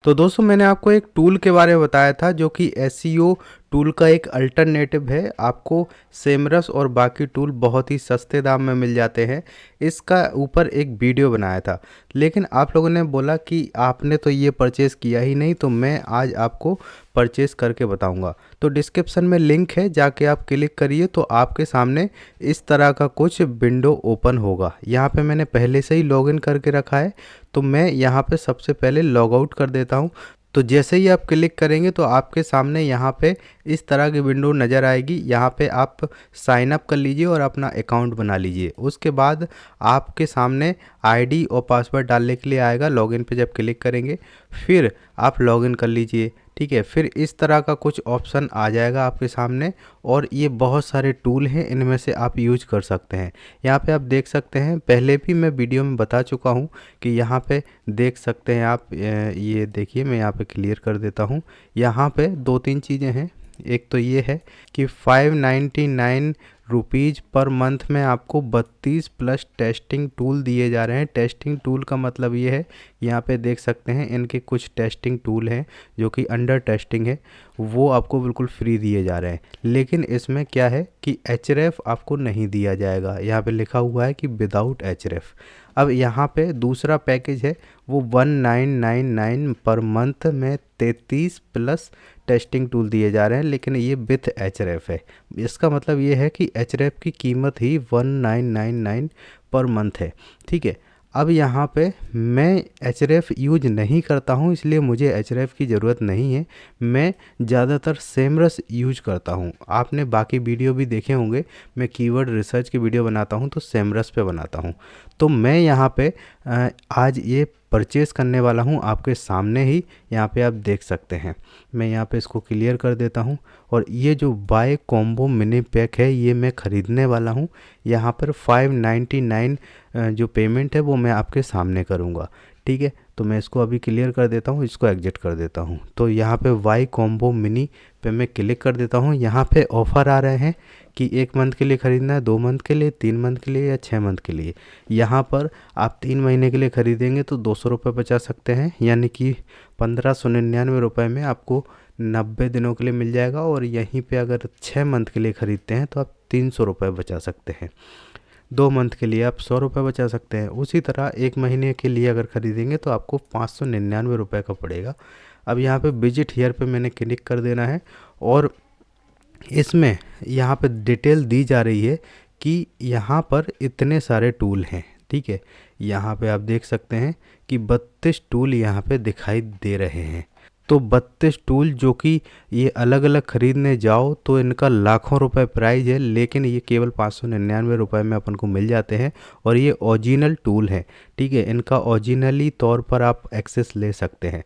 तो दोस्तों मैंने आपको एक टूल के बारे में बताया था जो कि एसईओ टूल का एक अल्टरनेटिव है। आपको सेमरस और बाकी टूल बहुत ही सस्ते दाम में मिल जाते हैं। इसका ऊपर एक वीडियो बनाया था, लेकिन आप लोगों ने बोला कि आपने तो ये परचेज़ किया ही नहीं, तो मैं आज आपको परचेज़ करके बताऊंगा। तो डिस्क्रिप्शन में लिंक है, जाके आप क्लिक करिए तो आपके सामने इस तरह का कुछ विंडो ओपन होगा। यहाँ पे मैंने पहले से ही लॉगिन करके रखा है, तो मैं यहाँ पे सबसे पहले लॉग आउट कर देता हूँ। तो जैसे ही आप क्लिक करेंगे तो आपके सामने यहाँ पे इस तरह की विंडो नज़र आएगी। यहाँ पे आप साइन अप कर लीजिए और अपना अकाउंट बना लीजिए। उसके बाद आपके सामने आईडी और पासवर्ड डालने के लिए आएगा। लॉगिन पे जब क्लिक करेंगे फिर आप लॉगिन कर लीजिए। ठीक है, फिर इस तरह का कुछ ऑप्शन आ जाएगा आपके सामने और ये बहुत सारे टूल हैं, इनमें से आप यूज कर सकते हैं। यहाँ पे आप देख सकते हैं, पहले भी मैं वीडियो में बता चुका हूँ कि यहाँ पे देख सकते हैं आप। ये देखिए, मैं यहाँ पे क्लियर कर देता हूँ। यहाँ पे दो तीन चीज़ें हैं। एक तो ये है कि 599 रुपीज़ पर मंथ में आपको 32 प्लस टेस्टिंग टूल दिए जा रहे हैं। टेस्टिंग टूल का मतलब ये है, यहाँ पे देख सकते हैं इनके कुछ टेस्टिंग टूल हैं जो कि अंडर टेस्टिंग है, वो आपको बिल्कुल फ्री दिए जा रहे हैं। लेकिन इसमें क्या है कि एचरेफ आपको नहीं दिया जाएगा। यहाँ पे लिखा हुआ है कि विदाउट एचरेफ। अब यहाँ पे दूसरा पैकेज है, वो 1999 पर मंथ में 33 प्लस टेस्टिंग टूल दिए जा रहे हैं, लेकिन ये विथ एचरेफ है। इसका मतलब ये है कि एचरेफ की कीमत ही 1999 पर मंथ है। ठीक है, अब यहाँ पे मैं एचरेफ यूज नहीं करता हूँ, इसलिए मुझे एचरेफ की ज़रूरत नहीं है। मैं ज़्यादातर सेमरस यूज करता हूँ। आपने बाकी वीडियो भी देखे होंगे, मैं कीवर्ड रिसर्च की वीडियो बनाता हूँ तो सेमरस पे बनाता हूँ। तो मैं यहाँ पे आज ये परचेज़ करने वाला हूँ आपके सामने ही। यहाँ पे आप देख सकते हैं, मैं यहाँ पे इसको क्लियर कर देता हूँ। और ये जो बाय कॉम्बो मिनी पैक है, ये मैं ख़रीदने वाला हूँ। यहाँ पर 599 जो पेमेंट है वो मैं आपके सामने करूँगा। ठीक है, तो मैं इसको अभी क्लियर कर देता हूँ, इसको एग्जिट कर देता हूँ। तो यहाँ पे वाई कॉम्बो मिनी पे मैं क्लिक कर देता हूँ। यहाँ पे ऑफ़र आ रहे हैं कि 1 मंथ के लिए ख़रीदना है, 2 मंथ के लिए, 3 मंथ के लिए या 6 मंथ के लिए। यहाँ पर आप 3 महीने के लिए ख़रीदेंगे तो 200 रुपये बचा सकते हैं, यानी कि 1599 रुपये में आपको 90 दिनों के लिए मिल जाएगा। और यहीं पे अगर 6 मंथ के लिए ख़रीदते हैं तो आप 300 रुपये बचा सकते हैं। 2 मंथ के लिए आप 100 रुपये बचा सकते हैं। उसी तरह 1 महीने के लिए अगर ख़रीदेंगे तो आपको 599 रुपये का पड़ेगा। अब यहाँ पे विजिट हियर पे मैंने क्लिक कर देना है और इसमें यहाँ पे डिटेल दी जा रही है कि यहाँ पर इतने सारे टूल हैं। ठीक है, यहाँ पे आप देख सकते हैं कि 32 टूल यहाँ पे दिखाई दे रहे हैं। तो 32 टूल जो कि ये अलग अलग ख़रीदने जाओ तो इनका लाखों रुपए प्राइस है, लेकिन ये केवल 599 रुपये में अपन को मिल जाते हैं। और ये ओरिजिनल टूल है। ठीक है, इनका ओरिजिनली तौर पर आप एक्सेस ले सकते हैं।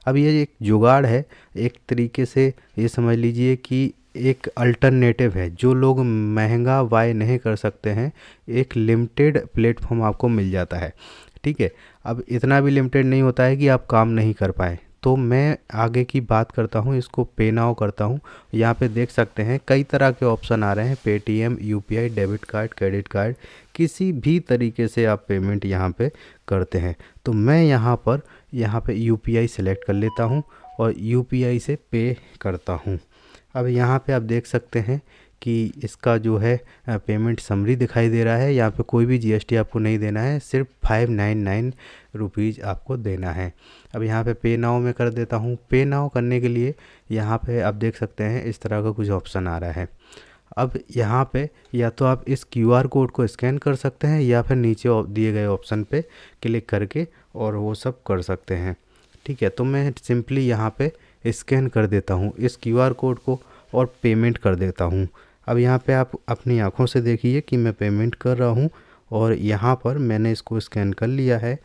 अब ये एक जुगाड़ है, एक तरीके से ये समझ लीजिए कि एक अल्टरनेटिव है। जो लोग महंगा बाय नहीं कर सकते हैं, एक लिमिटेड प्लेटफॉर्म आपको मिल जाता है। ठीक है, अब इतना भी लिमिटेड नहीं होता है कि आप काम नहीं कर पाएँ। तो मैं आगे की बात करता हूँ, इसको पे नाउ करता हूँ। यहाँ पे देख सकते हैं कई तरह के ऑप्शन आ रहे हैं, Paytm, UPI, debit card, credit card, किसी भी तरीके से आप पेमेंट यहाँ पे करते हैं। तो मैं यहाँ पे यूपीआई सेलेक्ट कर लेता हूँ और यूपीआई से पे करता हूँ। अब यहाँ पे आप देख सकते हैं कि इसका जो है पेमेंट समरी दिखाई दे रहा है। यहाँ पे कोई भी जीएसटी आपको नहीं देना है, सिर्फ 599 रुपीज़ आपको देना है। अब यहाँ पे पे नाउ में कर देता हूँ। पे नाउ करने के लिए यहाँ पे आप देख सकते हैं इस तरह का कुछ ऑप्शन आ रहा है। अब यहाँ पे या तो आप इस क्यूआर कोड को स्कैन कर सकते हैं या फिर नीचे दिए गए ऑप्शन पे क्लिक करके और वो सब कर सकते हैं। ठीक है, तो मैं सिंपली यहाँ पे स्कैन कर देता हूँ इस क्यूआर कोड को और पेमेंट कर देता हूँ। अब यहाँ पे आप अपनी आँखों से देखिए कि मैं पेमेंट कर रहा हूँ और यहाँ पर मैंने इसको स्कैन कर लिया है।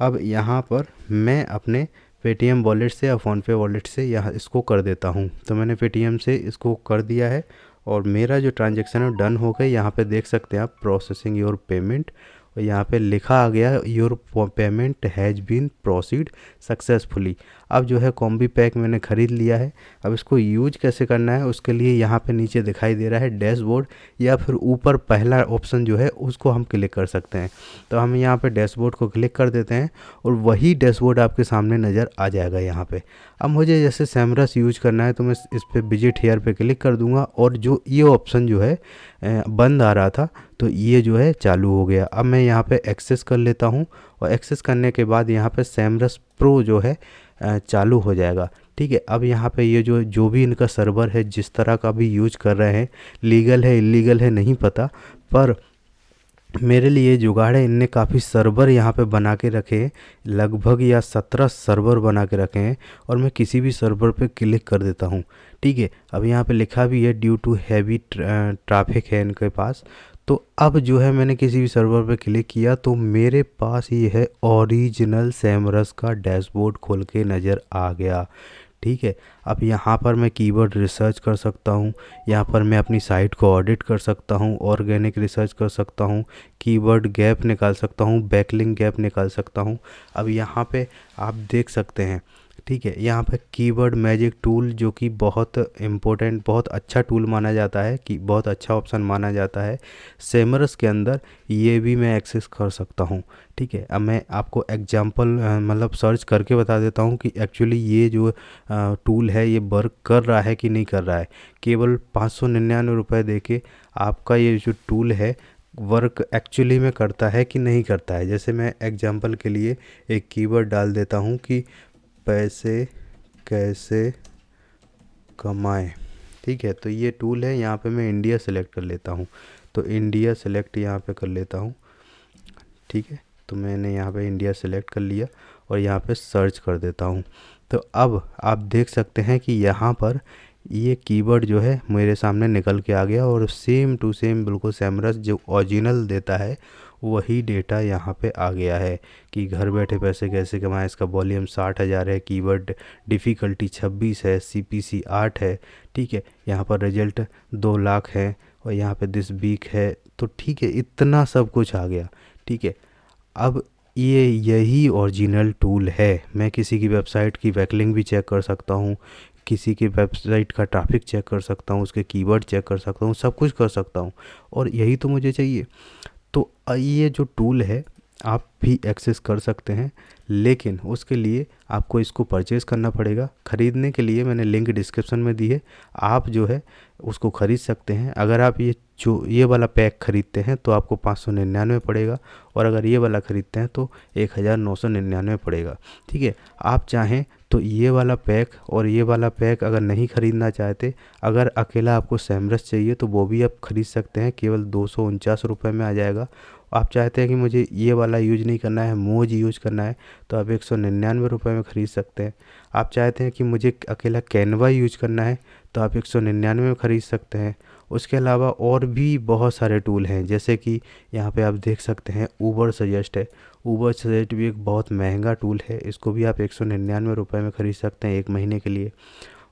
अब यहाँ पर मैं अपने पेटीएम वॉलेट से या फ़ोनपे वॉलेट से यहाँ इसको कर देता हूँ। तो मैंने पेटीएम से इसको कर दिया है और मेरा जो ट्रांजैक्शन है डन हो गया। यहाँ पे देख सकते हैं आप प्रोसेसिंग योर पेमेंट, और यहाँ पे लिखा आ गया your payment has been proceed successfully. अब जो है कॉम्बी पैक मैंने ख़रीद लिया है। अब इसको यूज कैसे करना है उसके लिए यहाँ पे नीचे दिखाई दे रहा है डैशबोर्ड, या फिर ऊपर पहला ऑप्शन जो है उसको हम क्लिक कर सकते हैं। तो हम यहाँ पे डैशबोर्ड को क्लिक कर देते हैं और वही डैशबोर्ड आपके सामने नज़र आ जाएगा यहाँ पे। अब मुझे जैसे सेमरस यूज करना है तो मैं इस पे विजिट हियर पे क्लिक कर दूंगा और जो ये ऑप्शन जो है बंद आ रहा था तो ये जो है चालू हो गया। अब मैं यहाँ पे एक्सेस कर लेता हूँ और एक्सेस करने के बाद यहाँ पे सेमरस प्रो जो है चालू हो जाएगा। ठीक है, अब यहाँ पे ये जो भी इनका सर्वर है जिस तरह का भी यूज कर रहे हैं, लीगल है इलीगल है नहीं पता, पर मेरे लिए जुगाड़ है इनने काफ़ी सर्वर यहाँ पे बना के रखे हैं, लगभग या 17 सर्वर बना के रखे हैं। और मैं किसी भी सर्वर पे क्लिक कर देता हूँ। ठीक है, अब यहाँ पे लिखा भी है ड्यू टू हैवी ट्रैफिक है इनके पास। तो अब जो है मैंने किसी भी सर्वर पे क्लिक किया तो मेरे पास ये है ओरिजिनल सेमरस का डैशबोर्ड खोल के नज़र आ गया। ठीक है, अब यहाँ पर मैं कीवर्ड रिसर्च कर सकता हूँ, यहाँ पर मैं अपनी साइट को ऑडिट कर सकता हूँ, ऑर्गेनिक रिसर्च कर सकता हूँ, कीवर्ड गैप निकाल सकता हूँ, बैकलिंक गैप निकाल सकता हूँ। अब यहाँ पे आप देख सकते हैं, ठीक है, यहाँ पे कीवर्ड मैजिक टूल जो कि बहुत इम्पोर्टेंट बहुत अच्छा टूल माना जाता है, कि बहुत अच्छा ऑप्शन माना जाता है सेमरस के अंदर, ये भी मैं एक्सेस कर सकता हूँ। ठीक है, अब मैं आपको एग्जांपल मतलब सर्च करके बता देता हूँ कि एक्चुअली ये जो टूल है ये वर्क कर रहा है कि नहीं कर रहा है। केवल 599 रुपये दे के आपका ये जो टूल है वर्क एक्चुअली में करता है कि नहीं करता है। जैसे मैं एग्जांपल के लिए एक कीवर्ड डाल देता हूँ कि पैसे कैसे कमाएं। ठीक है, तो ये टूल है, यहाँ पे मैं इंडिया सेलेक्ट कर लेता हूँ। तो इंडिया सेलेक्ट यहाँ पे कर लेता हूँ। ठीक है, तो मैंने यहाँ पे इंडिया सेलेक्ट कर लिया और यहाँ पे सर्च कर देता हूँ। तो अब आप देख सकते हैं कि यहाँ पर ये कीवर्ड जो है मेरे सामने निकल के आ गया और सेम टू सेम बिल्कुल सेमरस जो ओरिजिनल देता है वही डेटा यहाँ पे आ गया है कि घर बैठे पैसे कैसे कमाएं। इसका वॉल्यूम 60,000 है, कीवर्ड डिफ़िकल्टी 26 है, CPC 8 है। ठीक है, यहाँ पर रिजल्ट 2 लाख है और यहाँ पे दिस वीक है। तो ठीक है, इतना सब कुछ आ गया। ठीक है, अब यही ओरिजिनल टूल है। मैं किसी की वेबसाइट की बैकलिंक भी चेक कर सकता हूँ, किसी की वेबसाइट का ट्रैफिक चेक कर सकता हूँ, उसके कीवर्ड चेक कर सकता हूँ, सब कुछ कर सकता हूँ और यही तो मुझे चाहिए। तो ये जो टूल है आप भी एक्सेस कर सकते हैं, लेकिन उसके लिए आपको इसको परचेज़ करना पड़ेगा। ख़रीदने के लिए मैंने लिंक डिस्क्रिप्शन में दी है, आप जो है उसको ख़रीद सकते हैं। अगर आप ये वाला पैक ख़रीदते हैं तो आपको 599 पड़ेगा और अगर ये वाला ख़रीदते हैं तो 1999 पड़ेगा। ठीक है, आप चाहें तो ये वाला पैक और ये वाला पैक अगर नहीं ख़रीदना चाहते, अगर अकेला आपको सेमरस चाहिए तो वो भी आप ख़रीद सकते हैं, केवल 249 रुपये में आ जाएगा। आप चाहते हैं कि मुझे ये वाला यूज नहीं करना है, मोज यूज करना है, तो आप 199 रुपये में ख़रीद सकते हैं। आप चाहते हैं कि मुझे अकेला कैनवा यूज करना है तो आप 199 में ख़रीद सकते हैं। उसके अलावा और भी बहुत सारे टूल हैं, जैसे कि यहाँ पे आप देख सकते हैं ऊबर सजेस्ट है। ऊबर सजेस्ट भी एक बहुत महंगा टूल है, इसको भी आप 199 रुपये में ख़रीद सकते हैं 1 महीने के लिए।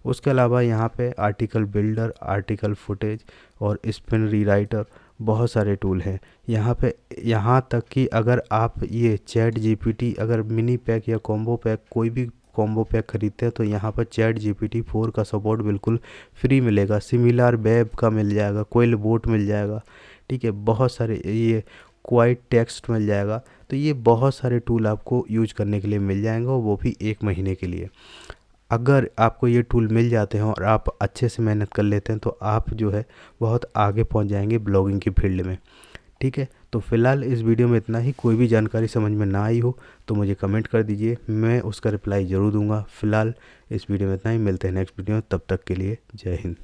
उसके अलावा यहाँ पे आर्टिकल बिल्डर, आर्टिकल फुटेज और स्पिन रीराइटर बहुत सारे टूल हैं यहाँ पे। यहाँ तक कि अगर आप ये चैट GPT अगर मिनी पैक या कॉम्बो पैक कोई भी कॉम्बो पैक खरीदते हैं तो यहाँ पर चैट GPT 4 का सपोर्ट बिल्कुल फ्री मिलेगा। सिमिलर वेब का मिल जाएगा, कोयल बोट मिल जाएगा। ठीक है, बहुत सारे ये क्वाइट टेक्स्ट मिल जाएगा। तो ये बहुत सारे टूल आपको यूज करने के लिए मिल जाएंगे और वो भी 1 महीने के लिए। अगर आपको ये टूल मिल जाते हैं और आप अच्छे से मेहनत कर लेते हैं तो आप जो है बहुत आगे पहुंच जाएंगे ब्लॉगिंग की फील्ड में। ठीक है, तो फ़िलहाल इस वीडियो में इतना ही। कोई भी जानकारी समझ में ना आई हो तो मुझे कमेंट कर दीजिए, मैं उसका रिप्लाई ज़रूर दूंगा। फ़िलहाल इस वीडियो में इतना ही, मिलते हैं नेक्स्ट वीडियो में, तब तक के लिए जय हिंद।